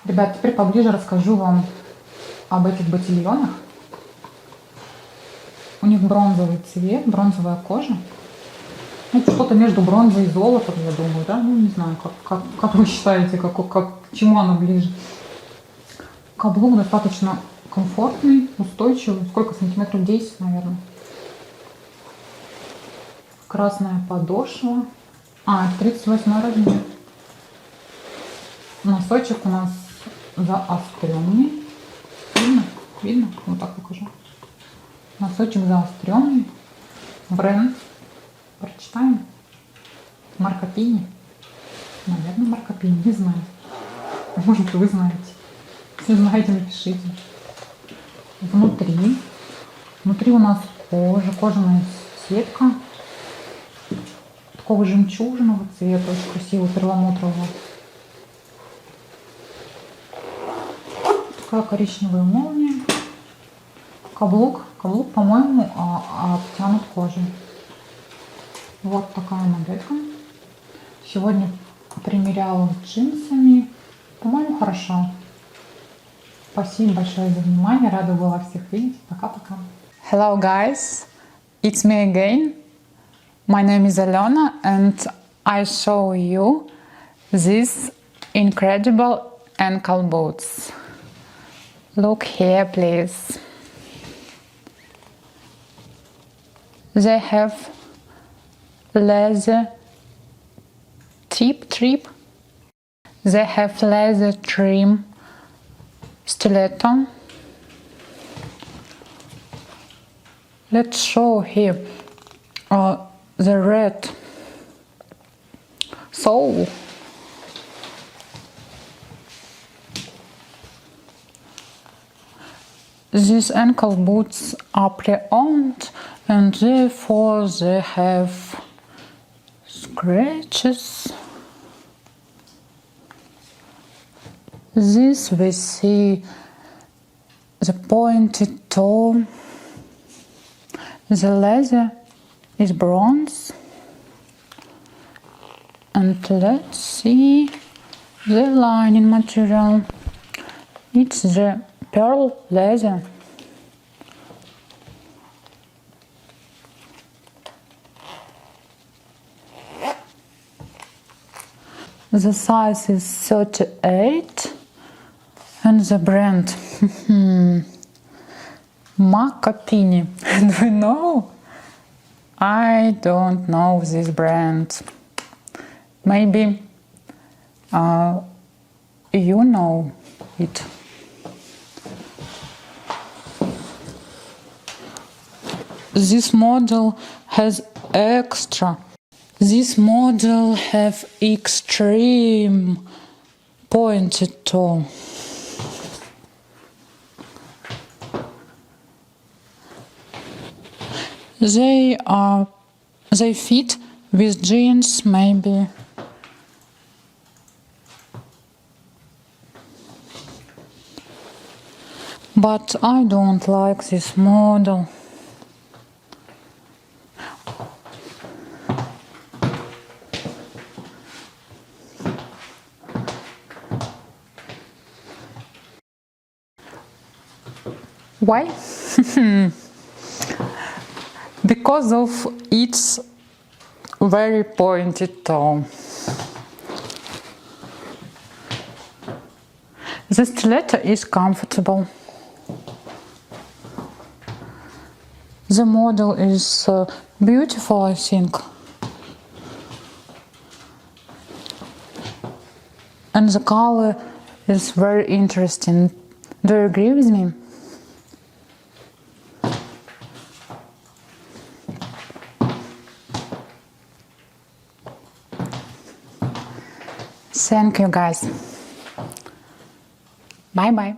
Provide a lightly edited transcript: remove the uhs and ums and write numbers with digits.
Ребят, теперь поближе расскажу вам об этих ботильонах. У них бронзовый цвет, бронзовая кожа. Ну, что-то между бронзой и золотом, я думаю, да? Ну, не знаю, как вы считаете, к чему оно ближе. Каблук достаточно комфортный, устойчивый. Сколько сантиметров? 10, наверное. Красная подошва. 38 размер. Носочек у нас заостренный. Видно? Видно? Вот так покажу. Носочек заостренный. Бренд. Прочитаем. Марко Пини. Наверное, Марко Пини. Не знаю. Может, вы знаете. Если знаете, напишите. Внутри у нас кожаная сетка. Такого жемчужного цвета. Очень красивого, перламутрового. Такая коричневая молния. Каблук, по-моему, обтянут кожей. Вот такая моделька. Сегодня примеряла с джинсами. По-моему, хорошо. Спасибо большое за внимание. Рада была всех видеть. Пока-пока. Hello guys, it's me again. My name is Alyona and I show you these incredible ankle boots. Look here, please. They have leather tip. They have leather trim stiletto. Let's show here the red sole. These ankle boots are pre-owned and therefore they have scratches. This we see the pointed toe. The leather is bronze. And let's see the lining material. It's the pearl leather. The size is 38 and the brand Marco Pini. Do you know? I don't know this brand. Maybe you know it. This model has extra. This model have extreme pointed toe. They fit with jeans maybe. But I don't like this model. Why? Because of its very pointed toe. The stiletto is comfortable. The model is beautiful, I think. And the color is very interesting. Do you agree with me? Thank you guys. Bye bye.